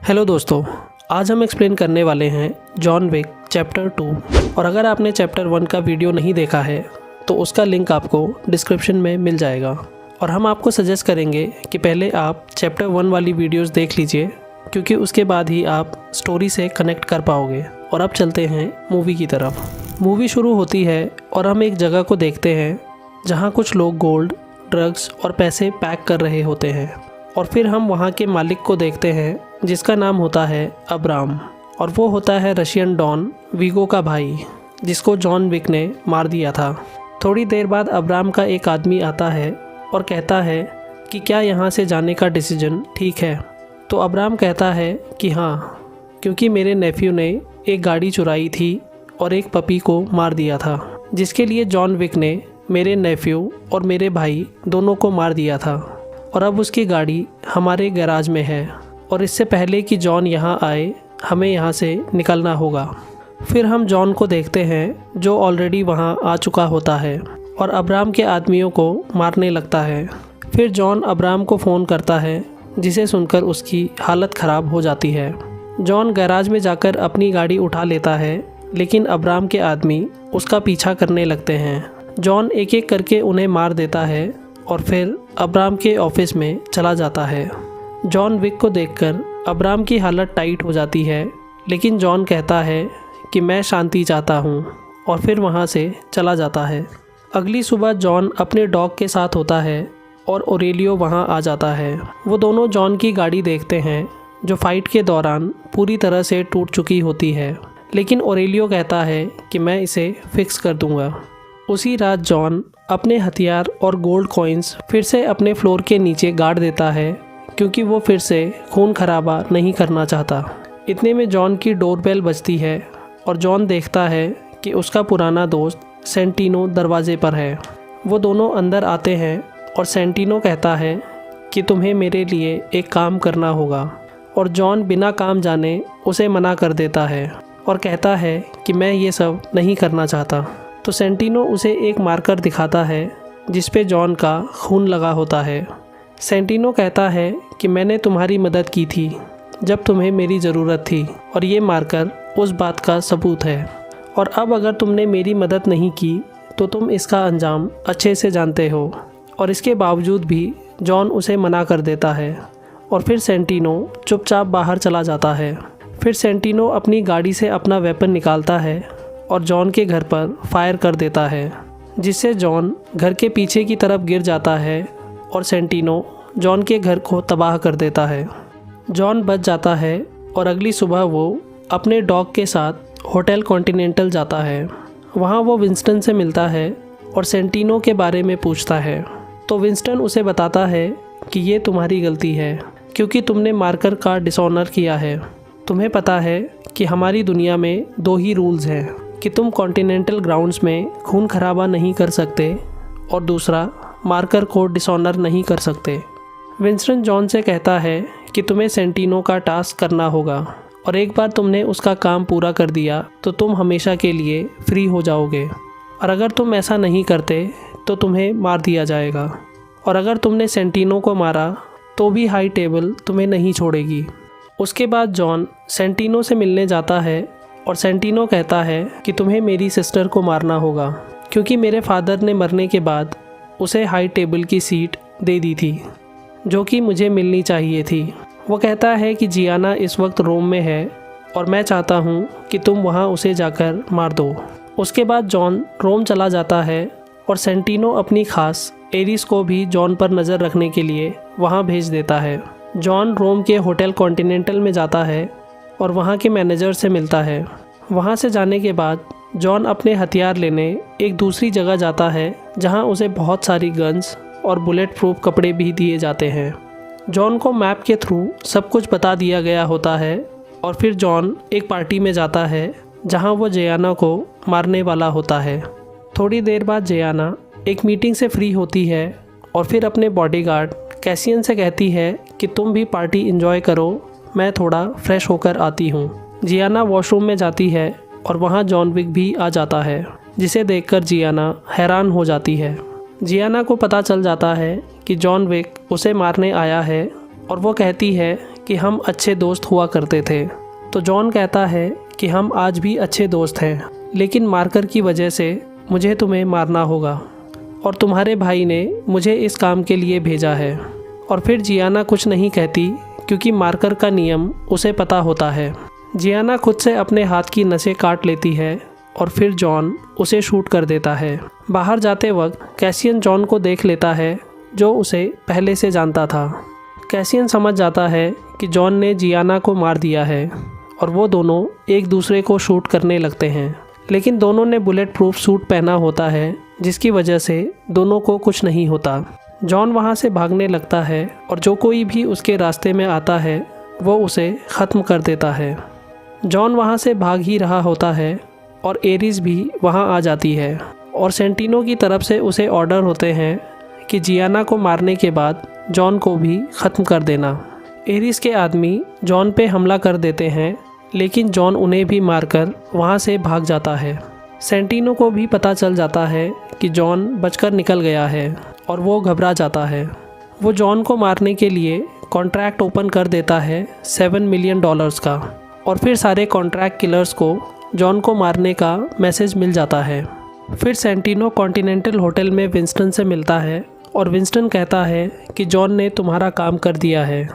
Hello दोस्तों, आज हम एक्सप्लेन करने वाले हैं जॉन विक चैप्टर 2। और अगर आपने चैप्टर 1 का वीडियो नहीं देखा है तो उसका लिंक आपको डिस्क्रिप्शन में मिल जाएगा। और हम आपको सजेस्ट करेंगे कि पहले आप चैप्टर 1 वाली वीडियोस देख लीजिए, क्योंकि उसके बाद ही आप स्टोरी से कनेक्ट कर पाओगे। और अब चलते हैं मूवी की तरफ। मूवी शुरू होती है और हम एक जगह को देखते हैं जहाँ कुछ लोग गोल्ड, ड्रग्स और पैसे पैक कर रहे होते हैं। और फिर हम वहाँ के मालिक को देखते हैं जिसका नाम होता है अब्राम, और वो होता है रशियन डॉन वीगो का भाई, जिसको जॉन विक ने मार दिया था। थोड़ी देर बाद अब्राम का एक आदमी आता है और कहता है कि क्या यहाँ से जाने का डिसीजन ठीक है। तो अब्राम कहता है कि हाँ, क्योंकि मेरे नेफ्यू ने एक गाड़ी चुराई थी और एक पपी को मार दिया था, जिसके लिए जॉन विक ने मेरे नेफ्यू और मेरे भाई दोनों को मार दिया था। और अब उसकी गाड़ी हमारे गैराज में है, और इससे पहले कि जॉन यहाँ आए हमें यहाँ से निकलना होगा। फिर हम जॉन को देखते हैं जो ऑलरेडी वहाँ आ चुका होता है और अब्राम के आदमियों को मारने लगता है। फिर जॉन अब्राम को फ़ोन करता है, जिसे सुनकर उसकी हालत ख़राब हो जाती है। जॉन गैराज में जाकर अपनी गाड़ी उठा लेता है, लेकिन अब्राम के आदमी उसका पीछा करने लगते हैं। जॉन एक एक करके उन्हें मार देता है और फिर अब्राम के ऑफिस में चला जाता है। जॉन विक को देखकर अब्राम की हालत टाइट हो जाती है, लेकिन जॉन कहता है कि मैं शांति चाहता हूँ, और फिर वहाँ से चला जाता है। अगली सुबह जॉन अपने डॉग के साथ होता है और ओरेलियो वहाँ आ जाता है। वो दोनों जॉन की गाड़ी देखते हैं जो फाइट के दौरान पूरी तरह से टूट चुकी होती है, लेकिन ओरेलियो कहता है कि मैं इसे फिक्स कर दूँगा। उसी रात जॉन अपने हथियार और गोल्ड कॉइन्स फिर से अपने फ्लोर के नीचे गाड़ देता है, क्योंकि वो फिर से खून खराबा नहीं करना चाहता। इतने में जॉन की डोरबेल बजती है और जॉन देखता है कि उसका पुराना दोस्त सेंटिनो दरवाजे पर है। वो दोनों अंदर आते हैं और सेंटिनो कहता है कि तुम्हें मेरे लिए एक काम करना होगा, और जॉन बिना काम जाने उसे मना कर देता है और कहता है कि मैं ये सब नहीं करना चाहता। तो सेंटिनो उसे एक मार्कर दिखाता है जिस पे जॉन का खून लगा होता है। सेंटिनो कहता है कि मैंने तुम्हारी मदद की थी जब तुम्हें मेरी ज़रूरत थी, और ये मार्कर उस बात का सबूत है। और अब अगर तुमने मेरी मदद नहीं की तो तुम इसका अंजाम अच्छे से जानते हो। और इसके बावजूद भी जॉन उसे मना कर देता है, और फिर सेंटिनो चुपचाप बाहर चला जाता है। फिर सेंटिनो अपनी गाड़ी से अपना वेपन निकालता है और जॉन के घर पर फायर कर देता है, जिससे जॉन घर के पीछे की तरफ गिर जाता है और सेंटिनो जॉन के घर को तबाह कर देता है। जॉन बच जाता है और अगली सुबह वो अपने डॉग के साथ होटल कॉन्टिनेंटल जाता है। वहाँ वो विंस्टन से मिलता है और सेंटिनो के बारे में पूछता है। तो विंस्टन उसे बताता है कि ये तुम्हारी गलती है, क्योंकि तुमने मार्कर का डिसऑनर किया है। तुम्हें पता है कि हमारी दुनिया में 2 ही रूल्स हैं, कि तुम कॉन्टिनेंटल ग्राउंड्स में खून खराबा नहीं कर सकते, और दूसरा मार्कर को डिसऑनर नहीं कर सकते। विंस्टन जॉन से कहता है कि तुम्हें सेंटिनो का टास्क करना होगा, और एक बार तुमने उसका काम पूरा कर दिया तो तुम हमेशा के लिए फ्री हो जाओगे। और अगर तुम ऐसा नहीं करते तो तुम्हें मार दिया जाएगा, और अगर तुमने सेंटिनो को मारा तो भी हाई टेबल तुम्हें नहीं छोड़ेगी। उसके बाद जॉन सेंटिनो से मिलने जाता है, और सेंटिनो कहता है कि तुम्हें मेरी सिस्टर को मारना होगा, क्योंकि मेरे फादर ने मरने के बाद उसे हाई टेबल की सीट दे दी थी, जो कि मुझे मिलनी चाहिए थी। वो कहता है कि जियाना इस वक्त रोम में है, और मैं चाहता हूँ कि तुम वहाँ उसे जाकर मार दो। उसके बाद जॉन रोम चला जाता है, और सेंटिनो अपनी खास एरिस को भी जॉन पर नज़र रखने के लिए वहाँ भेज देता है। जॉन रोम के होटल कॉन्टिनेंटल में जाता है और वहाँ के मैनेजर से मिलता है। वहाँ से जाने के बाद जॉन अपने हथियार लेने एक दूसरी जगह जाता है, जहाँ उसे बहुत सारी गन्स और बुलेट प्रूफ कपड़े भी दिए जाते हैं। जॉन को मैप के थ्रू सब कुछ बता दिया गया होता है, और फिर जॉन एक पार्टी में जाता है जहाँ वो जियाना को मारने वाला होता है। थोड़ी देर बाद जियाना एक मीटिंग से फ्री होती है, और फिर अपने बॉडीगार्ड कैसियन से कहती है कि तुम भी पार्टी एंजॉय करो, मैं थोड़ा फ्रेश होकर आती हूँ। जियाना वॉशरूम में जाती है और वहाँ जॉन विक भी आ जाता है, जिसे देखकर जियाना हैरान हो जाती है। जियाना को पता चल जाता है कि जॉन विक उसे मारने आया है, और वो कहती है कि हम अच्छे दोस्त हुआ करते थे। तो जॉन कहता है कि हम आज भी अच्छे दोस्त हैं, लेकिन मार्कर की वजह से मुझे तुम्हें मारना होगा और तुम्हारे भाई ने मुझे इस काम के लिए भेजा है। और फिर जियाना कुछ नहीं कहती क्योंकि मार्कर का नियम उसे पता होता है। जियाना खुद से अपने हाथ की नसें काट लेती है और फिर जॉन उसे शूट कर देता है। बाहर जाते वक्त कैसियन जॉन को देख लेता है, जो उसे पहले से जानता था। कैसियन समझ जाता है कि जॉन ने जियाना को मार दिया है और वो दोनों एक दूसरे को शूट करने लगते हैं, लेकिन दोनों ने बुलेट प्रूफ सूट पहना होता है, जिसकी वजह से दोनों को कुछ नहीं होता। जॉन वहाँ से भागने लगता है और जो कोई भी उसके रास्ते में आता है वो उसे ख़त्म कर देता है। जॉन वहाँ से भाग ही रहा होता है और एरिस भी वहाँ आ जाती है और सेंटिनो की तरफ से उसे ऑर्डर होते हैं कि जियाना को मारने के बाद जॉन को भी ख़त्म कर देना। एरिस के आदमी जॉन पे हमला कर देते हैं, लेकिन जॉन उन्हें भी मारकर वहाँ से भाग जाता है। सेंटिनो को भी पता चल जाता है कि जॉन बचकर निकल गया है और वो घबरा जाता है। वो जॉन को मारने के लिए कॉन्ट्रैक्ट ओपन कर देता है $7 मिलियन का और फिर सारे कॉन्ट्रैक्ट किलर्स को जॉन को मारने का मैसेज मिल जाता है। फिर सेंटिनो कॉन्टिनेंटल होटल में विंस्टन से मिलता है और विंस्टन कहता है कि जॉन ने तुम्हारा काम कर दिया है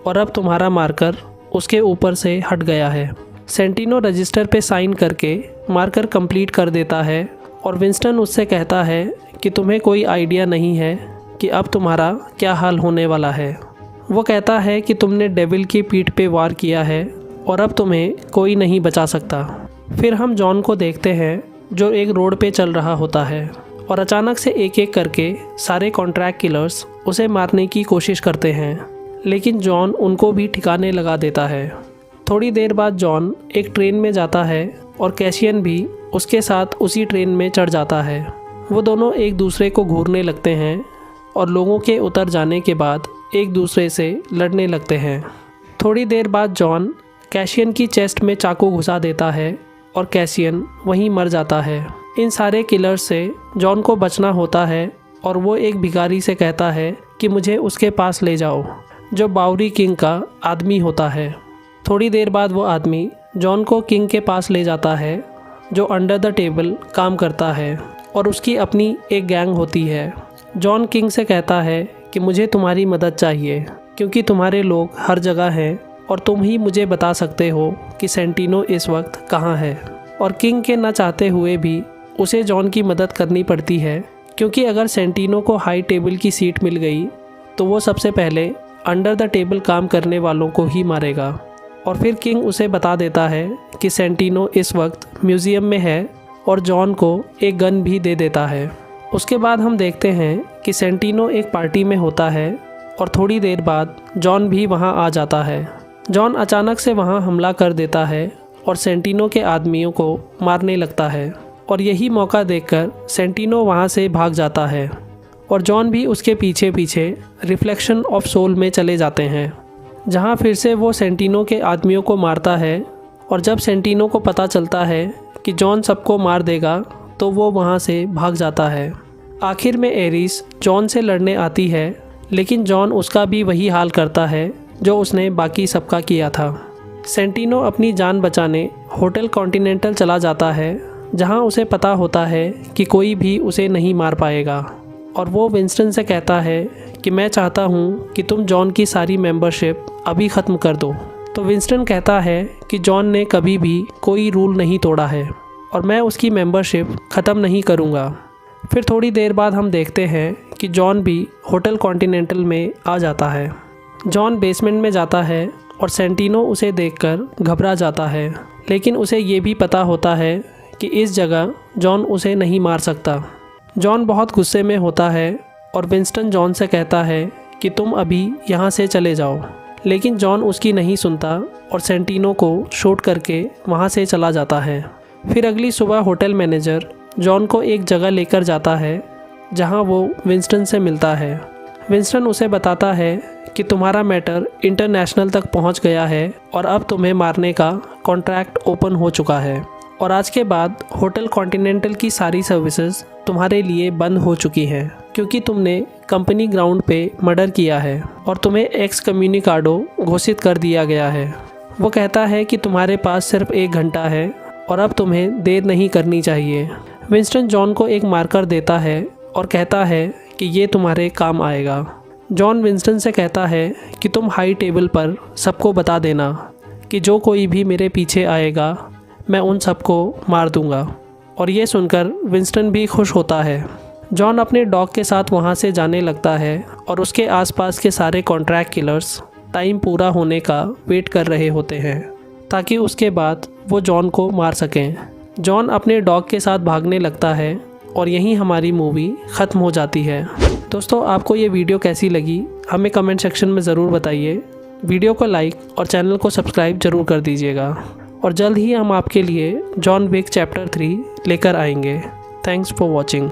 और अब तुम्हारा मार्कर उसके ऊपर से हट गया है। सेंटिनो रजिस्टर पे साइन करके मार्कर कंप्लीट कर देता है और विंस्टन उससे कहता है कि तुम्हें कोई आइडिया नहीं है कि अब तुम्हारा क्या हाल होने वाला है। वो कहता है कि तुमने डेविल की पीठ पे वार किया है और अब तुम्हें कोई नहीं बचा सकता। फिर हम जॉन को देखते हैं जो एक रोड पे चल रहा होता है और अचानक से एक एक करके सारे कॉन्ट्रैक्ट किलर्स उसे मारने की कोशिश करते हैं, लेकिन जॉन उनको भी ठिकाने लगा देता है। थोड़ी देर बाद जॉन एक ट्रेन में जाता है और कैसियन भी उसके साथ उसी ट्रेन में चढ़ जाता है। वो दोनों एक दूसरे को घूरने लगते हैं और लोगों के उतर जाने के बाद एक दूसरे से लड़ने लगते हैं। थोड़ी देर बाद जॉन कैसियन की चेस्ट में चाकू घुसा देता है और कैसियन वहीं मर जाता है। इन सारे किलर्स से जॉन को बचना होता है और वो एक भिखारी से कहता है कि मुझे उसके पास ले जाओ, जो बाउरी किंग का आदमी होता है। थोड़ी देर बाद वो आदमी जॉन को किंग के पास ले जाता है, जो अंडर द टेबल काम करता है और उसकी अपनी एक गैंग होती है। जॉन किंग से कहता है कि मुझे तुम्हारी मदद चाहिए क्योंकि तुम्हारे लोग हर जगह हैं और तुम ही मुझे बता सकते हो कि सेंटिनो इस वक्त कहाँ है। और किंग के न चाहते हुए भी उसे जॉन की मदद करनी पड़ती है, क्योंकि अगर सेंटिनो को हाई टेबल की सीट मिल गई तो वो सबसे पहले अंडर द टेबल काम करने वालों को ही मारेगा। और फिर किंग उसे बता देता है कि सेंटिनो इस वक्त म्यूज़ियम में है और जॉन को एक गन भी दे देता है। उसके बाद हम देखते हैं कि सेंटिनो एक पार्टी में होता है और थोड़ी देर बाद जॉन भी वहां आ जाता है। जॉन अचानक से वहां हमला कर देता है और सेंटिनो के आदमियों को मारने लगता है और यही मौका देखकर सेंटिनो वहां से भाग जाता है और जॉन भी उसके पीछे पीछे रिफ्लेक्शन ऑफ सोल में चले जाते हैं, जहां फिर से वो सेंटिनो के आदमियों को मारता है। और जब सेंटिनो को पता चलता है कि जॉन सबको मार देगा तो वो वहाँ से भाग जाता है। आखिर में एरिस जॉन से लड़ने आती है, लेकिन जॉन उसका भी वही हाल करता है जो उसने बाकी सबका किया था। सेंटिनो अपनी जान बचाने होटल कॉन्टिनेंटल चला जाता है, जहाँ उसे पता होता है कि कोई भी उसे नहीं मार पाएगा। और वो विंस्टन से कहता है कि मैं चाहता हूँ कि तुम जॉन की सारी मेंबरशिप अभी ख़त्म कर दो। तो विंस्टन कहता है कि जॉन ने कभी भी कोई रूल नहीं तोड़ा है और मैं उसकी मेंबरशिप ख़त्म नहीं करूँगा। फिर थोड़ी देर बाद हम देखते हैं कि जॉन भी होटल कॉन्टिनेंटल में आ जाता है। जॉन बेसमेंट में जाता है और सेंटिनो उसे देखकर घबरा जाता है, लेकिन उसे ये भी पता होता है कि इस जगह जॉन उसे नहीं मार सकता। जॉन बहुत गुस्से में होता है और विंस्टन जॉन से कहता है कि तुम अभी यहाँ से चले जाओ, लेकिन जॉन उसकी नहीं सुनता और सेंटिनो को शूट करके वहाँ से चला जाता है। फिर अगली सुबह होटल मैनेजर जॉन को एक जगह लेकर जाता है जहाँ वो विंस्टन से मिलता है। विंस्टन उसे बताता है कि तुम्हारा मैटर इंटरनेशनल तक पहुँच गया है और अब तुम्हें मारने का कॉन्ट्रैक्ट ओपन हो चुका है और आज के बाद होटल कॉन्टिनेंटल की सारी सर्विसेज तुम्हारे लिए बंद हो चुकी हैं, क्योंकि तुमने कंपनी ग्राउंड पे मर्डर किया है और तुम्हें एक्स कम्युनिकाडो घोषित कर दिया गया है। वो कहता है कि तुम्हारे पास सिर्फ 1 घंटा है और अब तुम्हें देर नहीं करनी चाहिए। विंस्टन जॉन को एक मार्कर देता है और कहता है कि ये तुम्हारे काम आएगा। जॉन विंस्टन से कहता है कि तुम हाई टेबल पर सबको बता देना कि जो कोई भी मेरे पीछे आएगा मैं उन सबको मार दूंगा। और ये सुनकर विंस्टन भी खुश होता है। जॉन अपने डॉग के साथ वहाँ से जाने लगता है और उसके आसपास के सारे कॉन्ट्रैक्ट किलर्स टाइम पूरा होने का वेट कर रहे होते हैं ताकि उसके बाद वो जॉन को मार सकें। जॉन अपने डॉग के साथ भागने लगता है और यहीं हमारी मूवी ख़त्म हो जाती है। दोस्तों, आपको ये वीडियो कैसी लगी हमें कमेंट सेक्शन में ज़रूर बताइए। वीडियो को लाइक और चैनल को सब्सक्राइब ज़रूर कर दीजिएगा और जल्द ही हम आपके लिए जॉन विक चैप्टर 3 लेकर आएंगे। Thanks for watching.